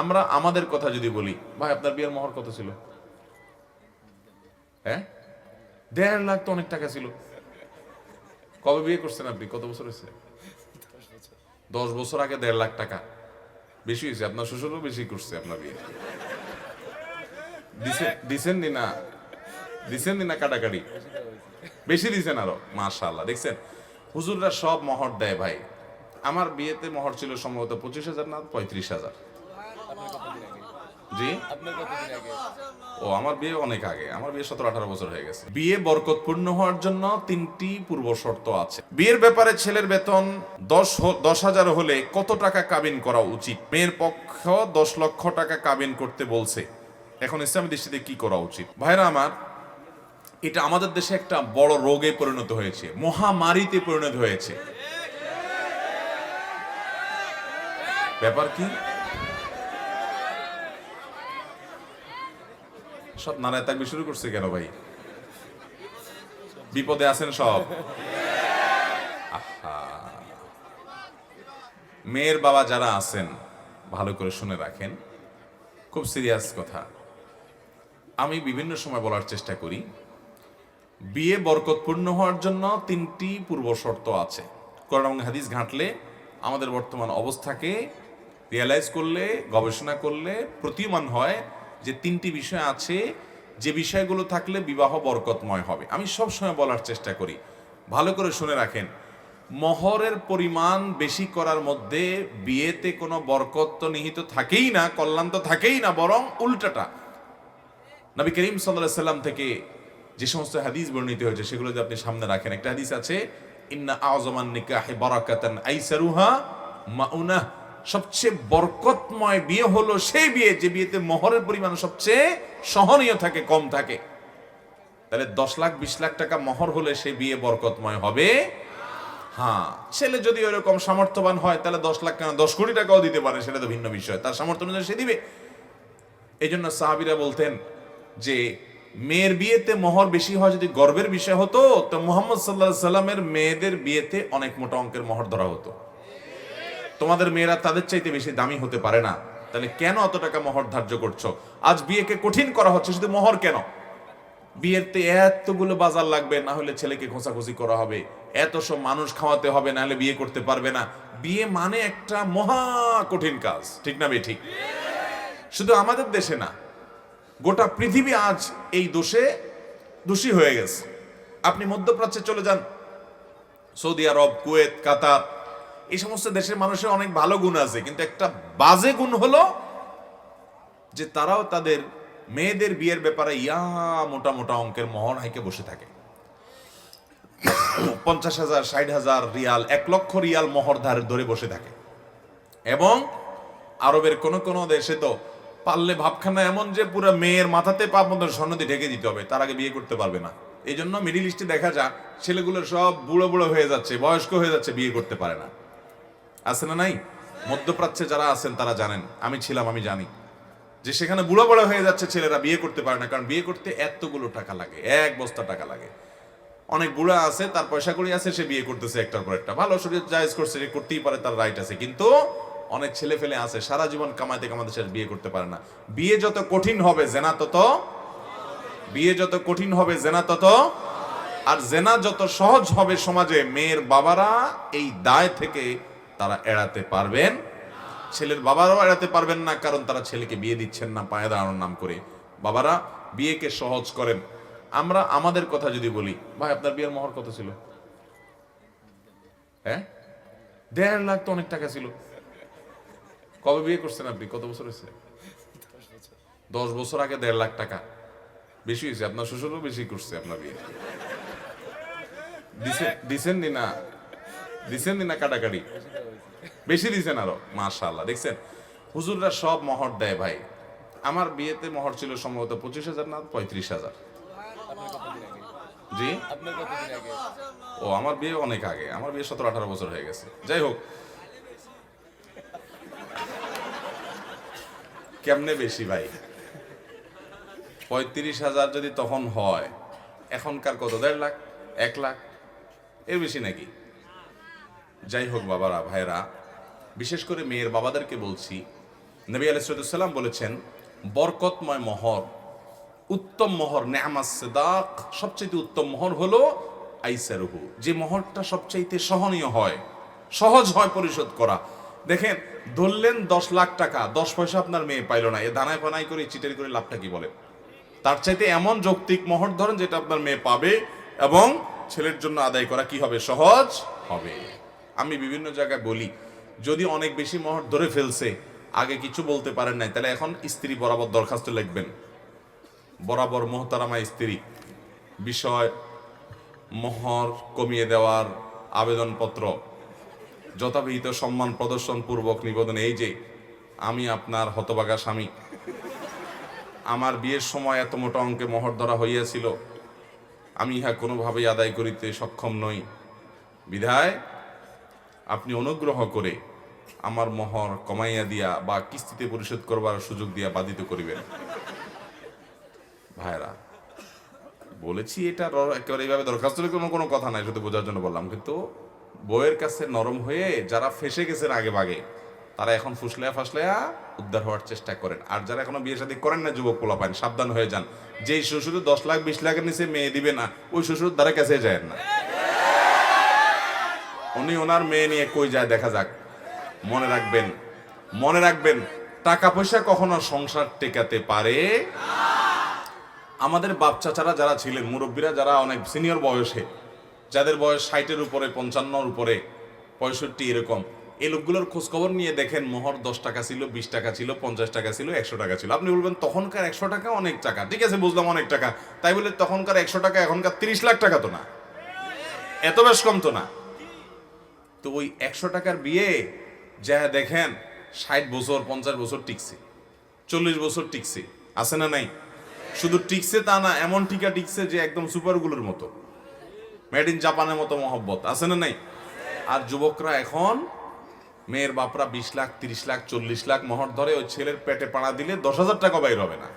আমরা আমাদের কথা যদি বলি, ভাই আপনার বিয়ের মোহর কত ছিল? হ্যাঁ, 1.5 লাখ তো অনেক টাকা ছিল। কবে বিয়ে করছেন আপনি? কত বছর হয়েছে? 10 বছর আগে 1.5 লাখ টাকা বেশি হয়েছে। আপনার শ্বশুরও বেশি করছে আপনার বিয়ে। দিছেন নি না? দিছেন নি না? কাটাকাটি বেশি দিছেন আরো। মাশাআল্লাহ, দেখছেন হুজুররা সব মোহর দেয় ভাই। আমার বিয়েতে মোহর ছিল সম্ভবত 25,000 না 35,000। জি, ও আমার বিয়ে অনেক আগে। আমার বিয়ে 17-18 বছর হয়ে গেছে। বিয়ে বরকতপূর্ণ হওয়ার জন্য 3টি পূর্ব শর্ত আছে। বিয়ের ব্যাপারে ছেলের বেতন 10,000 হলে কত টাকা কাবিন করা উচিত? মেয়ের পক্ষ 10 লক্ষ টাকা কাবিন করতে বলছে। এখন ইসলামী দৃষ্টিতে কি করা উচিত? ভাইরা আমার, এটা আমাদের দেশে একটা বড় রোগে পরিণত হয়েছে, মহামারীতে পরিণত হয়েছে। ব্যাপার কি? সব নারায় তাকবীর শুরু করছে কেন ভাই? বিপদে আছেন সব? আহা, মেয়ের বাবা যারা আছেন ভালো করে শুনে রাখেন, খুব সিরিয়াস কথা। আমি বিভিন্ন সময় বলার চেষ্টা করি, বিয়ে বরকতপূর্ণ হওয়ার জন্য 3টি পূর্ব শর্ত আছে। কোরআন এবং হাদিস ঘাঁটলে, আমাদের বর্তমান অবস্থাকে রিয়েলাইজ করলে, গবেষণা করলে প্রতীয়মান হয় যে 3টি বিষয় আছে, যে বিষয়গুলো থাকলে বিবাহ বরকতময় হবে। আমি সব সময় বলার চেষ্টা করি, ভালো করে শুনে রাখেন, মোহরের পরিমাণ বেশি করার মধ্যে বিয়েতে কোনো বরকত তো নিহিত থাকেই না, কল্যাণ তো থাকেই না, বরং উল্টাটা। নবী করিম সাল্লাল্লাহু আলাইহি সাল্লাম থেকে যে সমস্ত হাদিস বর্ণিত হয়েছে সেগুলো যদি আপনি সামনে রাখেন, একটা হাদিস আছে, ইন্না আযমান নিকাহি বারাকাতান আইসারুহা মাউনাহ, সবচেয়ে বরকতময় বিয়ে হলো সেই বিয়ে যে বিয়েতে মোহরের পরিমাণ সবচেয়ে সহনীয় থাকে, কম থাকে। তাহলে 10 লাখ 20 লাখ টাকা মোহর হলে সেই বিয়ে বরকতময় হবে? হ্যাঁ, ছেলে যদি ওইরকম সামর্থ্যবান হয় তাহলে 10 লাখ কেন, 10 কোটি টাকাও দিতে পারে, সেটা তো ভিন্ন বিষয়, তার সামর্থ্য অনুযায়ী সে দিবে। এই জন্য সাহাবীরা বলতেন যে মেয়ের বিয়েতে মোহর বেশি হয় যদি গর্বের বিষয় হতো, তো মুহাম্মদ সাল্লাল্লাহু আলাইহি সাল্লামের মেয়েদের বিয়েতে অনেক মোটা অঙ্কের মোহর ধরা হতো। তোমাদের মেয়েরা তাদের চাইতে বেশি দামি হতে পারে না, তাহলে কেন অত টাকা মোহর ধার্য করছো? আজ বিয়েকে কঠিন করা হচ্ছে, শুধু মোহর কেন, বিয়েতে এতগুলো বাজার লাগবে, না হলে ছেলেকে খোঁচাখুচি করা হবে, এত সব মানুষ খাওয়াতে হবে, না হলে বিয়ে করতে পারবে না। বিয়ে মানে একটা মহা কঠিন কাজ, ঠিক না বে ঠিক? শুধু আমাদের দেশে না, গোটা পৃথিবী আজ এই দোষে দোষী হয়ে গেছে। আপনি মধ্যপ্রাচ্যে চলে যান, সৌদি আরব, কুয়েত, কাতার, এই সমস্ত দেশের মানুষের অনেক ভালো গুণ আছে, কিন্তু একটা বাজে গুণ হলো যে তারাও তাদের মেয়েদের বিয়ের ব্যাপারে মোটা মোটা অঙ্কের মোহর হাইকে বসে থাকে। 50,000, 60,000 রিয়াল, 1 লক্ষ রিয়াল মোহর ধরে বসে থাকে। এবং আরবের কোন কোন দেশে তো পারলে ভাবখানা এমন যে পুরো মেয়ের মাথাতে পা পর্যন্ত স্বর্ণ দিয়ে ঢেকে দিতে হবে, তার আগে বিয়ে করতে পারবে না। এই জন্য মিডিল ইস্টে দেখা যায় ছেলেগুলো সব বুড়ো বুড়ো হয়ে যাচ্ছে, বয়স্ক হয়ে যাচ্ছে, বিয়ে করতে পারে না। আছে না নাই? মধ্যপ্রাচ্যে যারা আছেন তারা জানেন, আমি ছিলাম, আমি জানি যে সেখানে বুড়ো বড় হয়ে যাচ্ছে ছেলেরা, বিয়ে করতে পারে না, কারণ বিয়ে করতে এতগুলো টাকা লাগে, 1 বস্তা টাকা লাগে। অনেক বুড়া আছে, তার পয়সা কড়ি আছে, সে বিয়ে করতেছে একটার পর একটা, ভালো শরীর জায়েজ করছে, সে করতেই পারে, তার রাইট আছে। কিন্তু অনেক ছেলে ফেলে আছে সারা জীবন কামাইতে কামাইতে শেষ, বিয়ে করতে পারে না। বিয়ে যত কঠিন হবে জেনা তত, বিয়ে যত কঠিন হবে জেনা তত, আর জেনা যত সহজ হবে সমাজে, মেয়ের বাবারা এই দায় থেকে তারা এড়াতে পারবেন, ছেলের বাবারাও এড়াতে পারবেন না, কারণ তারা ছেলেকে বিয়ে দিচ্ছেন না পায়ে দাঁড়ানোর নাম করে। বাবারা বিয়েকে সহজ করেন। আমরা আমাদের কথা যদি বলি, ভাই আপনার বিয়ের মোহর কত ছিল? হ্যাঁ, 1.5 লাখ তো অনেক টাকা ছিল। কবে বিয়ে করছেন আপনি? কত বছর হয়েছে? 10 বছর আগে 1.5 লাখ টাকা বেশি হয়েছে। আপনার শ্বশুরও বেশি করছে আপনার বিয়ে। দিছেন নি না? দিছেন নি না? কাটাকাটি বেশি দিছেন আরো। মাশাআল্লাহ, দেখছেন হুজুররা সব মোহর দেয় ভাই। আমার বিয়েতে মোহর ছিল সম্ভবত 25,000 না 35,000। জি, ও আমার বিয়ে অনেক আগে। আমার বিয়ে 17-18 বছর হয়ে গেছে। যাই হোক, কেমনে বেশি ভাই? 35,000 যদি তখন হয়, এখনকার কত? 1.5 লাখ, 1 লাখ, এর বেশি নাকি? যাই হোক বাবারা, ভাইরা, বিশেষ করে মেয়ের বাবাদেরকে বলছি, নবী আলাইহিস সালাম বলেছেন, বরকতময় মোহর, উত্তম মোহর, নেআমাস সিদাক, সবচেয়ে উত্তম মোহর হলো আইসারুহু, যে মোহরটা সবচাইতে সহনীয় হয়, সহজ হয় পরিশোধ করা। দেখেন, ধরলেন 10 লাখ টাকা, 10 পয়সা আপনার মেয়ে পাইল না, এ দানায় পানাই করে চিটারি করে লাভটা কি বলে? তার চাইতে এমন যৌক্তিক মোহর ধরেন যেটা আপনার মেয়ে পাবে এবং ছেলের জন্য আদায় করা কি হবে? সহজ হবে। আমি বিভিন্ন জায়গায় বলি, যদি অনেক বেশি মোহর ধরে ফেলছে, আগে কিছু বলতে পারেন নাই, তাহলে এখন স্ত্রী বরাবর দরখাস্ত লিখবেন, বরাবর মোহতারামা স্ত্রী, বিষয় মোহর কমিয়ে দেওয়ার আবেদনপত্র যথাবিহিত সম্মান প্রদর্শন পূর্বক নিবেদন। এই যে আমি আপনার হতভাগা স্বামী, আমার বিয়ের সময় এত মোটা অঙ্কে মোহর ধরা হইয়াছিল, আমি ইহা কোনোভাবেই আদায় করিতে সক্ষম নই, বিধায় আপনি অনুগ্রহ করে আমার মোহর কমাইয়া দিয়া বা কিস্তিতে পরিশোধ করবার সুযোগ দিয়া বাধিত করিবেন। ভাইরা, বলেছি এটা একেবারে এইভাবে দরখাস্ত কোনো কথা নাই, শুধু বোঝার জন্য বললাম। কিন্তু বইয়ের কাছে নরম হয়ে যারা ফেসে গেছেন আগে ভাগে, তারা এখন ফুসলায়া ফাসলায়া উদ্ধার হওয়ার চেষ্টা করেন। আর যারা এখনো বিয়ে শাদী করেন না, যুবক পোলাপান, সাবধান হয়ে যান। যেই শ্বশুর 10 লাখ 20 লাখের নিচে মেয়ে দিবে না, ওই শ্বশুর দ্বারা কাছে যায় না। উনি ওনার মেয়ে নিয়ে কই যায় দেখা যাক। মনে রাখবেন, মনে রাখবেন, টাকা পয়সা কখনো সংসার টেকাতে পারে। আমাদের বাপ চাচারা যারা ছিলেন, মুরব্বীরা যারা অনেক সিনিয়র বয়সে, যাদের বয়স 60-এর উপরে, 55-র উপরে, 65 এরকম, এই লোকগুলোর খোঁজ খবর নিয়ে দেখেন, মোহর 10 টাকা ছিল, 20 টাকা ছিল, 50 টাকা ছিল, 100 টাকা ছিল। আপনি বলবেন তখনকার 100 টাকা অনেক টাকা, ঠিক আছে বুঝলাম অনেক টাকা, তাই বলে তখনকার 100 টাকা এখনকার 30 লাখ টাকা তো না, এত বেশ কম তো না। তো ওই 100 টাকার বিয়ে যা দেখেন 60 বছর 50 বছর টিকছে, 40 বছর টিকছে, আছে না নাই? শুধু টিকছে তা না, এমন টিকা টিকছে যে একদম সুপারগুলোর মতো, মেড ইন জাপানের মতো মহব্বত, আছে না নাই? আর যুবকরা এখন, মেয়ের বাপরা 20 লাখ 30 লাখ 40 লাখ মোহর ধরে, ওই ছেলের পেটে পাড়া দিলে 10,000 টাকা বাইর হবে না,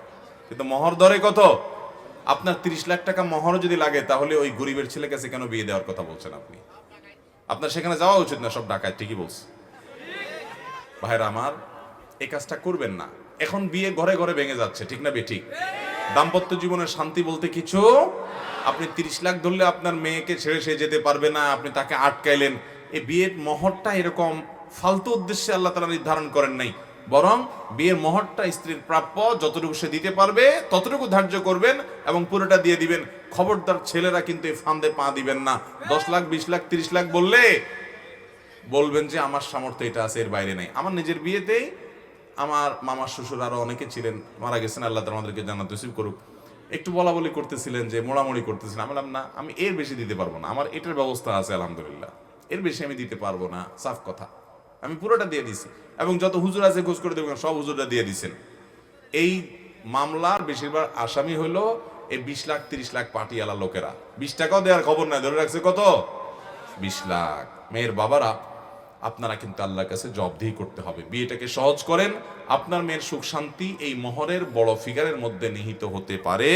কিন্তু মোহর ধরে কত? আপনার 30 লাখ টাকা মোহর যদি লাগে, তাহলে ওই গরিবের ছেলে কাছে কেন বিয়ে দেওয়ার কথা বলছেন আপনি? আপনার সেখানে যাওয়া উচিত না, সব ডাকায়, ঠিকই বলছে। ভাইরা আমার, এই কাজটা করবেন না। এখন বিয়ে ঘরে ঘরে ভেঙে যাচ্ছে, ঠিক না বেঠিক? দাম্পত্য জীবনের শান্তি বলতে কিছু, আপনি 30 লাখ ধরলে আপনার মেয়েকে ছেড়ে সে যেতে পারবে না, আপনি তাকে আটকাইলেন। এই বিয়ের মোহরটা এরকম ফালতু উদ্দেশ্যে আল্লাহ তাআলা নির্ধারণ করেন নাই, বরং বিয়ের মোহরটা স্ত্রীর প্রাপ্য, যতটুকু সে দিতে পারবে ততটুকু ধার্য করবেন এবং পুরোটা দিয়ে দিবেন। খবরদার ছেলেরা কিন্তু এই ফান্দে পা দিবেন না। 10 লাখ 20 লাখ 30 লাখ বললে বলবেন যে আমার সামর্থ্য এটা আছে, এর বাইরে নেই। আমার নিজের বিয়েতেই আমার মামার শ্বশুর আরো অনেকে ছিলেন, মারা গেছেন, আল্লাহ তাআলা আমাদেরকে জান্নাত নসিব করুক, একটু বলা বলি করতেছিলেন, যে মোড়ামুড়ি করতেছিলেন। আমি বললাম না, আমি এর বেশি দিতে পারবো না, আমার এটার ব্যবস্থা আছে আলহামদুলিল্লাহ, এর বেশি আমি দিতে পারবো না, সাফ কথা। আমি পুরোটা দিয়ে দিছি, এবং যত হুজুর আছে খোঁজ করে দেখবেন সব হুজুররা দিয়ে দিছেন। এই মামলার বেশিরভাগ আসামি হলো এই 20 লাখ 30 লাখ পাটিয়ালা লোকেরা। 20 টাকাও দেওয়ার খবর নাই, ধরে রাখছে কত? 20 লাখ। মেয়ের বাবারা, আপনারা কিন্তু আল্লাহর কাছে জবাবদিহি করতে হবে। বিয়েটাকে সহজ করেন, আপনার মেয়ের সুখ শান্তি এই মোহরের বড় ফিগারের মধ্যে নিহিত হতে পারে।